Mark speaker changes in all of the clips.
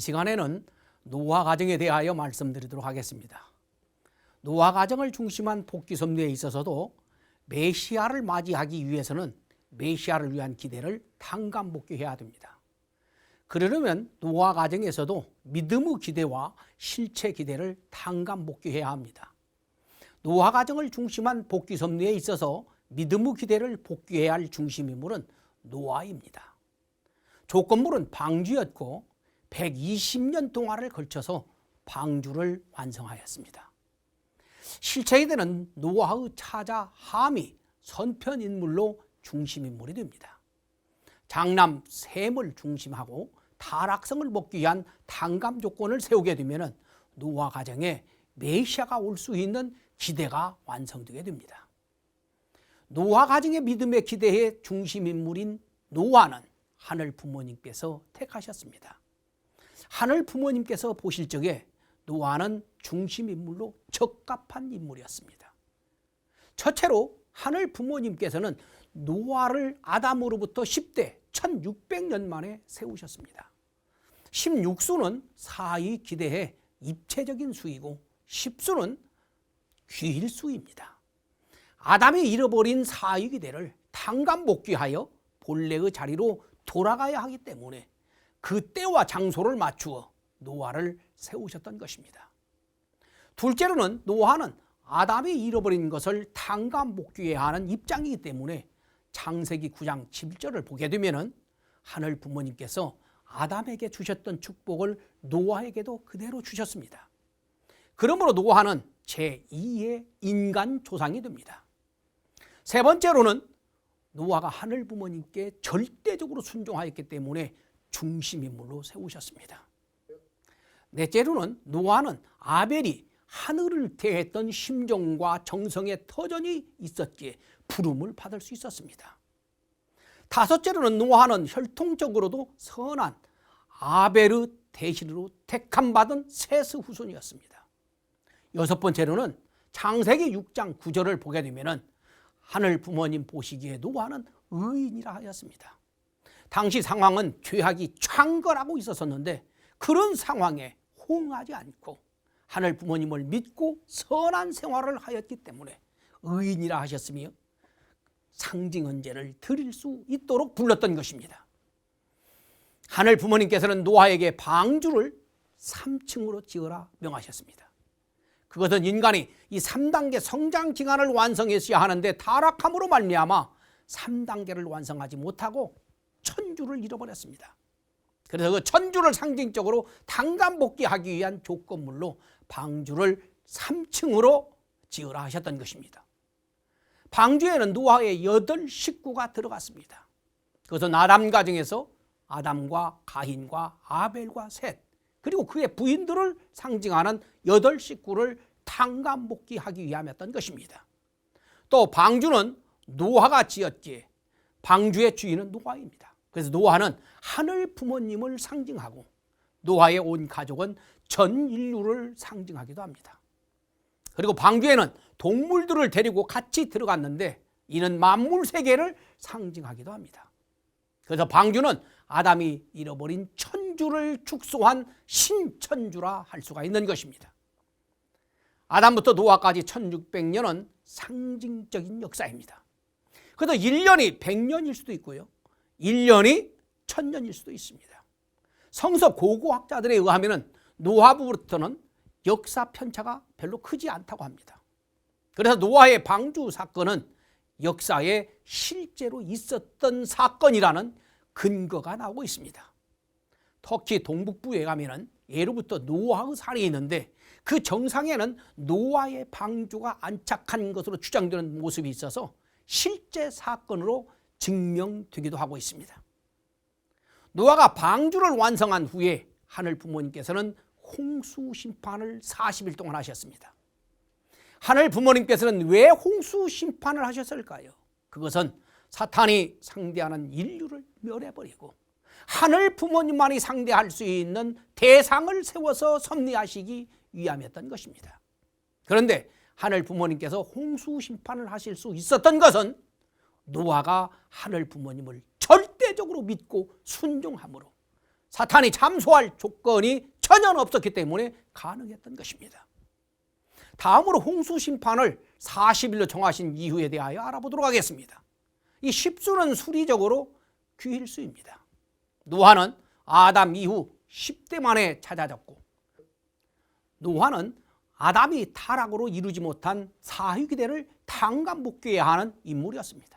Speaker 1: 시간에는 노아 가정에 대하여 말씀드리도록 하겠습니다. 노아 가정을 중심한 복귀 섭리에 있어서도 메시아를 맞이하기 위해서는 메시아를 위한 기대를 탕감복귀해야 됩니다. 그러려면 노아 가정에서도 믿음의 기대와 실체 기대를 탕감복귀해야 합니다. 노아 가정을 중심한 복귀 섭리에 있어서 믿음의 기대를 복귀해야 할 중심인물은 노아입니다. 조건물은 방주였고 120년 동안을 걸쳐서 방주를 완성하였습니다. 실체 기대는 노아의 차자 함이 선편인물로 중심인물이 됩니다. 장남 셈을 중심하고 타락성을 먹기 위한 탕감 조건을 세우게 되면 노아 가정에 메시아가 올 수 있는 기대가 완성되게 됩니다. 노아 가정의 믿음의 기대의 중심인물인 노아는 하늘 부모님께서 택하셨습니다. 하늘 부모님께서 보실 적에 노아는 중심인물로 적합한 인물이었습니다. 첫째로 하늘 부모님께서는 노아를 아담으로부터 10대 1600년 만에 세우셨습니다. 16수는 사의 기대의 입체적인 수이고 10수는 귀일수입니다. 아담이 잃어버린 사의 기대를 탕감복귀하여 본래의 자리로 돌아가야 하기 때문에 그 때와 장소를 맞추어 노아를 세우셨던 것입니다. 둘째로는 노아는 아담이 잃어버린 것을 탕감복귀해야 하는 입장이기 때문에 창세기 9장 7절을 보게 되면 하늘 부모님께서 아담에게 주셨던 축복을 노아에게도 그대로 주셨습니다. 그러므로 노아는 제2의 인간 조상이 됩니다. 세 번째로는 노아가 하늘 부모님께 절대적으로 순종하였기 때문에 중심인물로 세우셨습니다. 넷째로는 노아는 아벨이 하늘을 대했던 심정과 정성의 터전이 있었기에 부름을 받을 수 있었습니다. 다섯째로는 노아는 혈통적으로도 선한 아벨의 대신으로 택함받은 셋의 후손이었습니다. 여섯 번째로는 창세기 6장 9절을 보게 되면 하늘 부모님 보시기에 노아는 의인이라 하였습니다. 당시 상황은 죄악이 창궐하고 있었는데 그런 상황에 호응하지 않고 하늘 부모님을 믿고 선한 생활을 하였기 때문에 의인이라 하셨으며 상징언제를 드릴 수 있도록 불렀던 것입니다. 하늘 부모님께서는 노아에게 방주를 3층으로 지으라 명하셨습니다. 그것은 인간이 이 3단계 성장 기간을 완성했어야 하는데 타락함으로 말미암아 3단계를 완성하지 못하고 천주를 잃어버렸습니다. 그래서 그 천주를 상징적으로 탕감복귀하기 위한 조건물로 방주를 3층으로 지으라 하셨던 것입니다. 방주에는 노아의 8 식구가 들어갔습니다. 그것은 아담 가정에서 아담과 가인과 아벨과 셋, 그리고 그의 부인들을 상징하는 8 식구를 탕감복귀하기 위함이었던 것입니다. 또 방주는 노아가 지었기에 방주의 주인은 노아입니다. 그래서 노아는 하늘 부모님을 상징하고 노아의 온 가족은 전 인류를 상징하기도 합니다. 그리고 방주에는 동물들을 데리고 같이 들어갔는데 이는 만물 세계를 상징하기도 합니다. 그래서 방주는 아담이 잃어버린 천주를 축소한 신천주라 할 수가 있는 것입니다. 아담부터 노아까지 1600년은 상징적인 역사입니다. 그래서 1년이 100년일 수도 있고요, 1년이 1000년일 수도 있습니다. 성서 고고학자들에 의하면 노아부부터는 역사 편차가 별로 크지 않다고 합니다. 그래서 노아의 방주 사건은 역사에 실제로 있었던 사건이라는 근거가 나오고 있습니다. 터키 동북부에 가면 예로부터 노아의 산이 있는데 그 정상에는 노아의 방주가 안착한 것으로 주장되는 모습이 있어서 실제 사건으로 증명되기도 하고 있습니다. 노아가 방주를 완성한 후에 하늘 부모님께서는 홍수 심판을 40일 동안 하셨습니다. 하늘 부모님께서는 왜 홍수 심판을 하셨을까요? 그것은 사탄이 상대하는 인류를 멸해버리고 하늘 부모님만이 상대할 수 있는 대상을 세워서 섭리하시기 위함이었던 것입니다. 그런데 하늘 부모님께서 홍수 심판을 하실 수 있었던 것은 노아가 하늘 부모님을 절대적으로 믿고 순종함으로 사탄이 참소할 조건이 전혀 없었기 때문에 가능했던 것입니다. 다음으로 홍수 심판을 40일로 정하신 이유에 대하여 알아보도록 하겠습니다. 이 10수는 수리적으로 귀일수입니다. 노아는 아담 이후 10대 만에 찾아졌고, 노아는 아담이 타락으로 이루지 못한 사후기대를 탕감복귀해야 하는 인물이었습니다.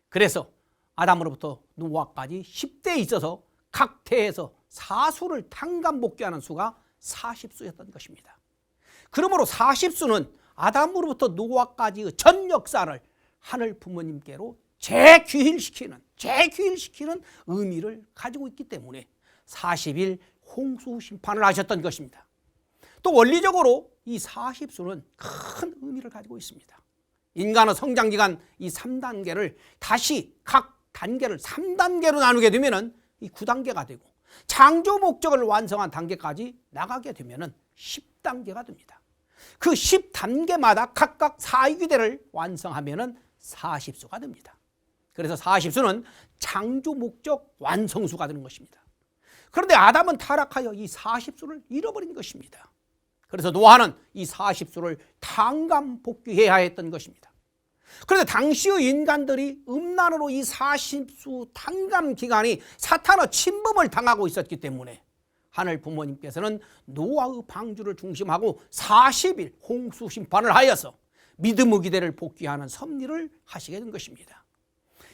Speaker 1: 그래서 아담으로부터 노아까지 10대에 있어서 각 태에서 사수를 탕감복귀하는 수가 40수였던 것입니다. 그러므로 40수는 아담으로부터 노아까지의 전 역사를 하늘 부모님께로 재귀일시키는 의미를 가지고 있기 때문에 40일 홍수 심판을 하셨던 것입니다. 또 원리적으로 이 40수는 큰 의미를 가지고 있습니다. 인간의 성장기간 이 3단계를 다시 각 단계를 3단계로 나누게 되면 이 9단계가 되고, 창조 목적을 완성한 단계까지 나가게 되면 10단계가 됩니다. 그 10단계마다 각각 사유기대를 완성하면 40수가 됩니다. 그래서 40수는 창조 목적 완성수가 되는 것입니다. 그런데 아담은 타락하여 이 40수를 잃어버린 것입니다. 그래서 노아는 이 40수를 탕감복귀해야 했던 것입니다. 그런데 당시의 인간들이 음란으로 이 40수 탕감 기간이 사탄의 침범을 당하고 있었기 때문에 하늘 부모님께서는 노아의 방주를 중심하고 40일 홍수 심판을 하여서 믿음의 기대를 복귀하는 섭리를 하시게 된 것입니다.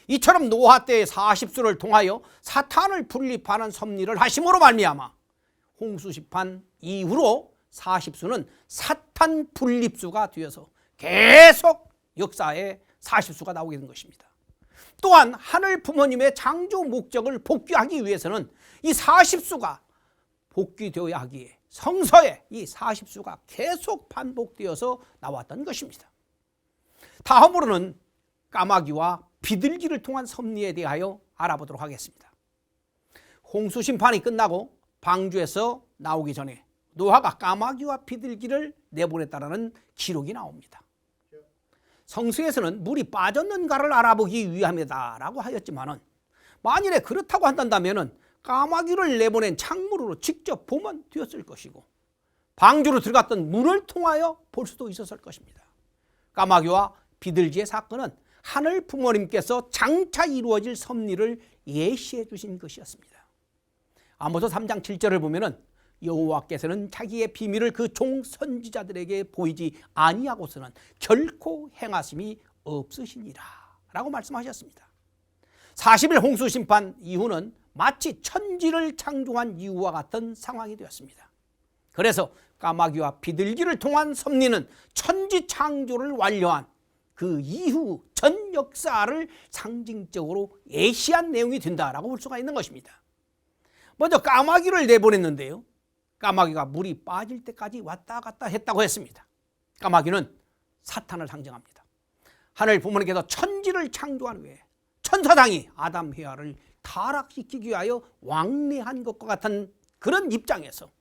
Speaker 1: 이처럼 노아 때의 40수를 통하여 사탄을 분립하는 섭리를 하심으로 말미암아 홍수 심판 이후로 40수는 사탄 분립수가 되어서 계속 역사에 40수가 나오게 된 것입니다. 또한 하늘 부모님의 창조 목적을 복귀하기 위해서는 이 40수가 복귀되어야 하기에 성서에 이 40수가 계속 반복되어서 나왔던 것입니다. 다음으로는 까마귀와 비둘기를 통한 섭리에 대하여 알아보도록 하겠습니다. 홍수 심판이 끝나고 방주에서 나오기 전에 노아가 까마귀와 비둘기를 내보냈다라는 기록이 나옵니다. 성서에서는 물이 빠졌는가를 알아보기 위함이다라고 하였지만은, 만일에 그렇다고 한다면 까마귀를 내보낸 창문으로 직접 보면 되었을 것이고, 방주로 들어갔던 문을 통하여 볼 수도 있었을 것입니다. 까마귀와 비둘기의 사건은 하늘 부모님께서 장차 이루어질 섭리를 예시해 주신 것이었습니다. 아모스 3장 7절을 보면은 여호와께서는 자기의 비밀을 그 종 선지자들에게 보이지 아니하고서는 결코 행하심이 없으시니라 라고 말씀하셨습니다. 40일 홍수 심판 이후는 마치 천지를 창조한 이후와 같은 상황이 되었습니다. 그래서 까마귀와 비둘기를 통한 섭리는 천지 창조를 완료한 그 이후 전 역사를 상징적으로 예시한 내용이 된다라고 볼 수가 있는 것입니다. 먼저 까마귀를 내보냈는데요, 까마귀가 물이 빠질 때까지 왔다 갔다 했다고 했습니다. 까마귀는 사탄을 상징합니다. 하늘 부모님께서 천지를 창조한 후에 천사당이 아담 헤아를 타락시키기 위하여 왕래한 것과 같은 그런 입장에서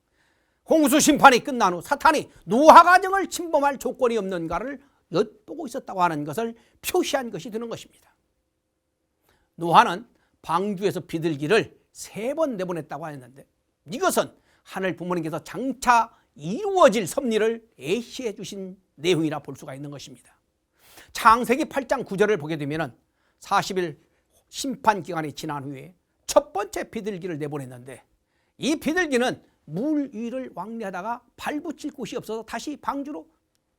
Speaker 1: 홍수 심판이 끝난 후 사탄이 노아 가정을 침범할 조건이 없는가를 엿보고 있었다고 하는 것을 표시한 것이 되는 것입니다. 노아는 방주에서 비둘기를 3번 내보냈다고 했는데, 이것은 하늘 부모님께서 장차 이루어질 섭리를 예시해 주신 내용이라 볼 수가 있는 것입니다. 창세기 8장 9절을 보게 되면 40일 심판 기간이 지난 후에 첫 번째 비둘기를 내보냈는데, 이 비둘기는 물 위를 왕래하다가 발붙일 곳이 없어서 다시 방주로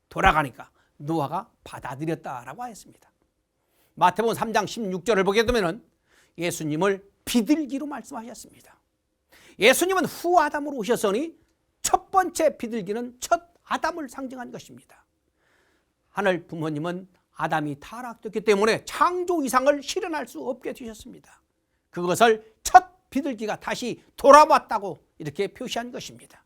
Speaker 1: 돌아가니까 노아가 받아들였다라고 하였습니다. 마태복음 3장 16절을 보게 되면 예수님을 비둘기로 말씀하셨습니다. 예수님은 후 아담으로 오셨으니 첫 번째 비둘기는 첫 아담을 상징한 것입니다. 하늘 부모님은 아담이 타락됐기 때문에 창조 이상을 실현할 수 없게 되셨습니다. 그것을 첫 비둘기가 다시 돌아왔다고 이렇게 표시한 것입니다.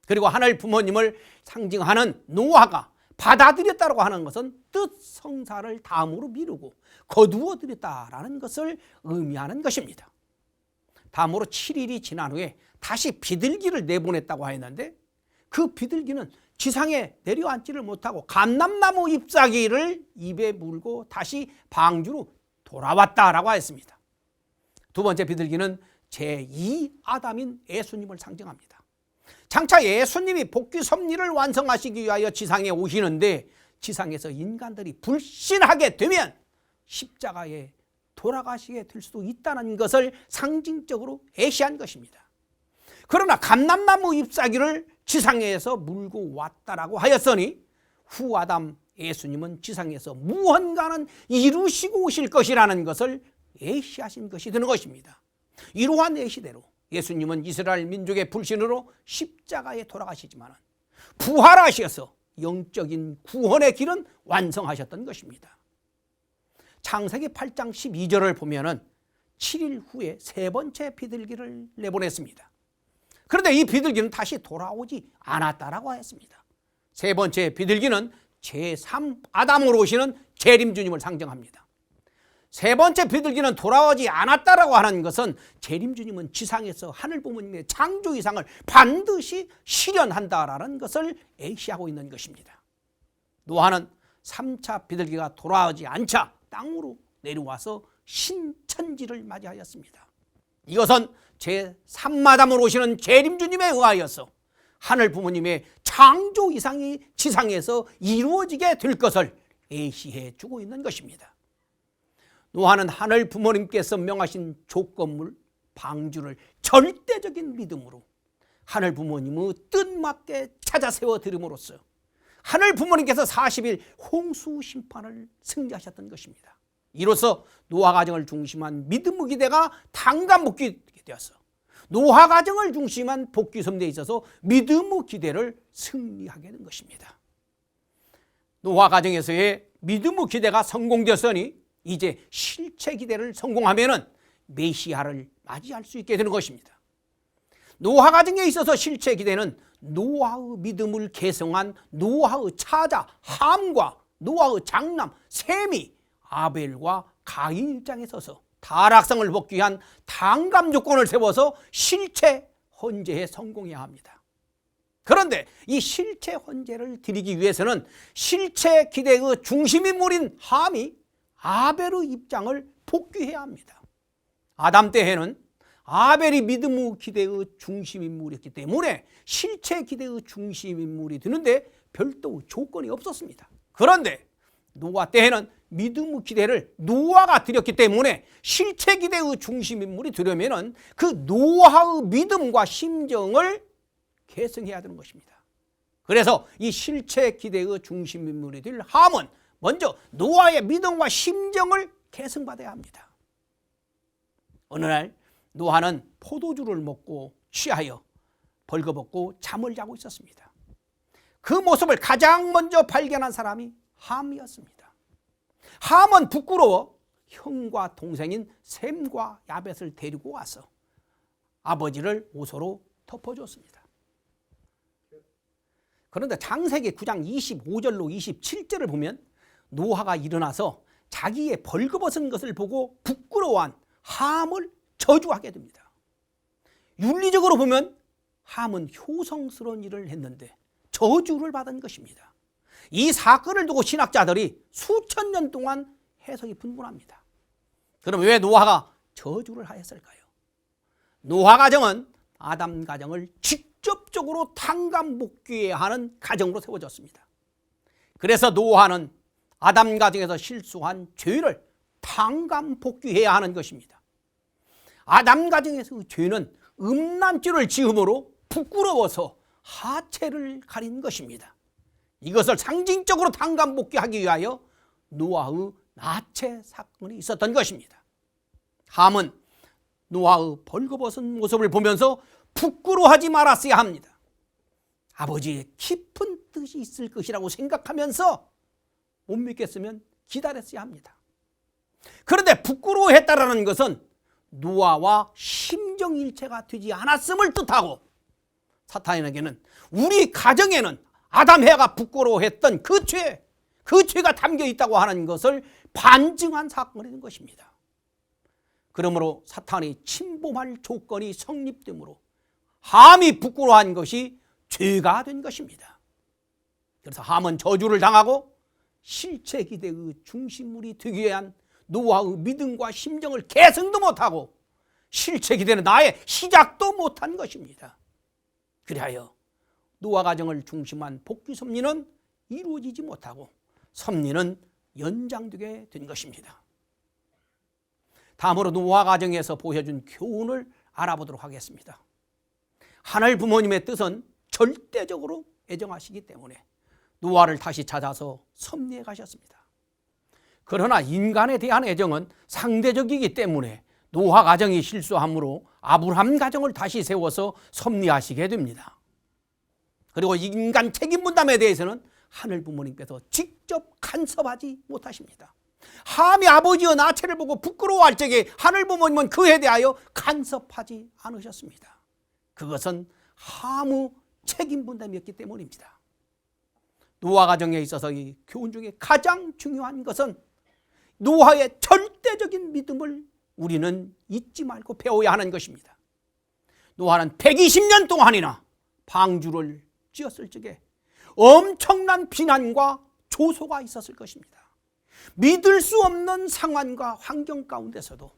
Speaker 1: 그리고 하늘 부모님을 상징하는 노아가 받아들였다고 하는 것은 뜻 성사를 다음으로 미루고 거두어들였다라는 것을 의미하는 것입니다. 다음으로 7일이 지난 후에 다시 비둘기를 내보냈다고 하였는데, 그 비둘기는 지상에 내려앉지를 못하고 감람나무 잎사귀를 입에 물고 다시 방주로 돌아왔다라고 하였습니다. 두 번째 비둘기는 제2 아담인 예수님을 상징합니다. 장차 예수님이 복귀 섭리를 완성하시기 위하여 지상에 오시는데 지상에서 인간들이 불신하게 되면 십자가에 돌아가시게 될 수도 있다는 것을 상징적으로 예시한 것입니다. 그러나 감람나무 잎사귀를 지상에서 물고 왔다라고 하였으니 후 아담 예수님은 지상에서 무언가는 이루시고 오실 것이라는 것을 예시하신 것이 되는 것입니다. 이러한 예시대로 예수님은 이스라엘 민족의 불신으로 십자가에 돌아가시지만 부활하셔서 영적인 구원의 길은 완성하셨던 것입니다. 창세기 8장 12절을 보면은 7일 후에 세 번째 비둘기를 내보냈습니다. 그런데 이 비둘기는 다시 돌아오지 않았다라고 했습니다. 세 번째 비둘기는 제3 아담으로 오시는 재림주님을 상징합니다. 세 번째 비둘기는 돌아오지 않았다라고 하는 것은 재림주님은 지상에서 하늘 부모님의 창조 이상을 반드시 실현한다라는 것을 예시하고 있는 것입니다. 노아는 3차 비둘기가 돌아오지 않자 땅으로 내려와서 신천지를 맞이하였습니다. 이것은 제3마담으로 오시는 재림주님에 의하여서 하늘 부모님의 창조 이상이 지상에서 이루어지게 될 것을 예시해 주고 있는 것입니다. 노아는 하늘 부모님께서 명하신 조건물 방주를 절대적인 믿음으로 하늘 부모님의 뜻맞게 찾아 세워 드림으로써 하늘 부모님께서 40일 홍수 심판을 승리하셨던 것입니다. 이로써 노아 가정을 중심한 믿음의 기대가 탄감복귀되게 되어서 노아 가정을 중심한 복귀 섭리에 있어서 믿음의 기대를 승리하게 된 것입니다. 노아 가정에서의 믿음의 기대가 성공되었으니 이제 실체 기대를 성공하면은 메시아를 맞이할 수 있게 되는 것입니다. 노아 가정에 있어서 실체 기대는 노아의 믿음을 계승한 노아의 차자 함과 노아의 장남 셈이 아벨과 가인 입장에 서서 타락성을 복귀한 탄감 조건을 세워서 실체 헌재에 성공해야 합니다. 그런데 이 실체 헌재를 드리기 위해서는 실체 기대의 중심인물인 함이 아벨의 입장을 복귀해야 합니다. 아담 때에는 아벨이 믿음의 기대의 중심인물이었기 때문에 실체 기대의 중심인물이 되는데 별도 조건이 없었습니다. 그런데 노아 때에는 믿음의 기대를 노아가 드렸기 때문에 실체 기대의 중심인물이 되려면 그 노아의 믿음과 심정을 계승해야 되는 것입니다. 그래서 이 실체 기대의 중심인물이 될 함은 먼저 노아의 믿음과 심정을 계승받아야 합니다. 어느 날 노아는 포도주를 먹고 취하여 벌거벗고 잠을 자고 있었습니다. 그 모습을 가장 먼저 발견한 사람이 함이었습니다. 함은 부끄러워 형과 동생인 셈과 야벳을 데리고 와서 아버지를 옷으로 덮어줬습니다. 그런데 창세기 9장 25절로 27절을 보면 노아가 일어나서 자기의 벌거벗은 것을 보고 부끄러워한 함을 저주하게 됩니다. 윤리적으로 보면 함은 효성스러운 일을 했는데 저주를 받은 것입니다. 이 사건을 두고 신학자들이 수천 년 동안 해석이 분분합니다. 그럼 왜 노아가 저주를 하였을까요? 노아 가정은 아담 가정을 직접적으로 탄감복귀해야 하는 가정으로 세워졌습니다. 그래서 노아는 아담 가정에서 실수한 죄를 탄감복귀해야 하는 것입니다. 아담 가정에서 죄는 음란죄를 지음으로 부끄러워서 하체를 가린 것입니다. 이것을 상징적으로 탄감복귀하기 위하여 노아의 나체 사건이 있었던 것입니다. 함은 노아의 벌거벗은 모습을 보면서 부끄러워하지 말았어야 합니다. 아버지의 깊은 뜻이 있을 것이라고 생각하면서 못 믿겠으면 기다렸어야 합니다. 그런데 부끄러워했다라는 것은 노아와 심정일체가 되지 않았음을 뜻하고 사탄에게는 우리 가정에는 아담 해가 부끄러워했던 그 죄가 담겨 있다고 하는 것을 반증한 사건이 된 것입니다. 그러므로 사탄이 침범할 조건이 성립되므로 함이 부끄러워한 것이 죄가 된 것입니다. 그래서 함은 저주를 당하고 실체 기대의 중심물이 되기 위한 노아의 믿음과 심정을 계승도 못하고 실체 기대는 나의 시작도 못한 것입니다. 그리하여 노아 가정을 중심한 복귀 섭리는 이루어지지 못하고 섭리는 연장되게 된 것입니다. 다음으로 노아 가정에서 보여준 교훈을 알아보도록 하겠습니다. 하늘 부모님의 뜻은 절대적으로 애정하시기 때문에 노아를 다시 찾아서 섭리해 가셨습니다. 그러나 인간에 대한 애정은 상대적이기 때문에 노아 가정이 실수함으로 아브라함 가정을 다시 세워서 섭리하시게 됩니다. 그리고 인간 책임 분담에 대해서는 하늘 부모님께서 직접 간섭하지 못하십니다. 함이 아버지와 나체를 보고 부끄러워할 적에 하늘 부모님은 그에 대하여 간섭하지 않으셨습니다. 그것은 함의 책임 분담이었기 때문입니다. 노아 가정에 있어서 이 교훈 중에 가장 중요한 것은 노아의 절대적인 믿음을 우리는 잊지 말고 배워야 하는 것입니다. 노아는 120년 동안이나 방주를 지었을 적에 엄청난 비난과 조소가 있었을 것입니다. 믿을 수 없는 상황과 환경 가운데서도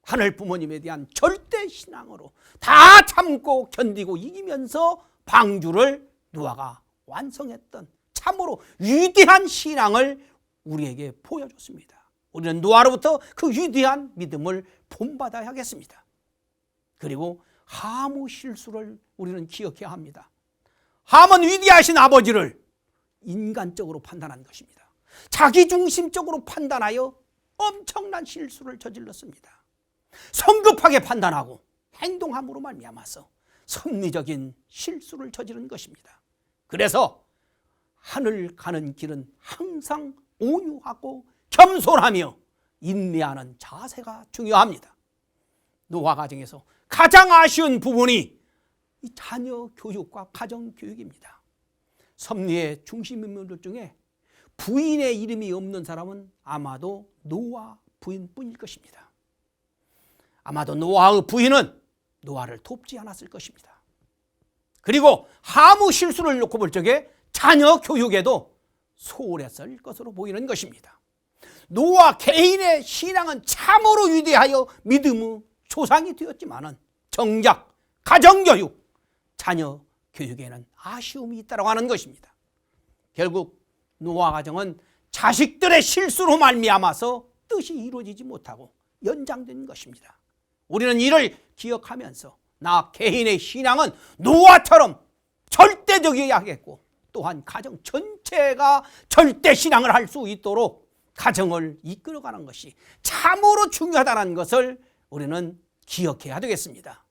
Speaker 1: 하늘 부모님에 대한 절대 신앙으로 다 참고 견디고 이기면서 방주를 노아가 완성했던 참으로 위대한 신앙을 우리에게 보여줬습니다. 우리는 노아로부터 그 위대한 믿음을 본받아야 하겠습니다. 그리고 함의 실수를 우리는 기억해야 합니다. 함은 위대하신 아버지를 인간적으로 판단한 것입니다. 자기중심적으로 판단하여 엄청난 실수를 저질렀습니다. 성급하게 판단하고 행동함으로 말미암아서 섭리적인 실수를 저지른 것입니다. 그래서 하늘 가는 길은 항상 온유하고 겸손하며 인내하는 자세가 중요합니다. 노아 가정에서 가장 아쉬운 부분이 이 자녀 교육과 가정 교육입니다. 섭리의 중심 인물들 중에 부인의 이름이 없는 사람은 아마도 노아 부인뿐일 것입니다. 아마도 노아의 부인은 노아를 돕지 않았을 것입니다. 그리고 함의 실수를 놓고 볼 적에 자녀 교육에도 소홀했을 것으로 보이는 것입니다. 노아 개인의 신앙은 참으로 위대하여 믿음의 조상이 되었지만은 정작 가정교육, 자녀 교육에는 아쉬움이 있다고 하는 것입니다. 결국 노아 가정은 자식들의 실수로 말미암아서 뜻이 이루어지지 못하고 연장된 것입니다. 우리는 이를 기억하면서 나 개인의 신앙은 노아처럼 절대적이어야 하겠고 또한 가정 전체가 절대 신앙을 할 수 있도록 가정을 이끌어가는 것이 참으로 중요하다는 것을 우리는 기억해야 되겠습니다.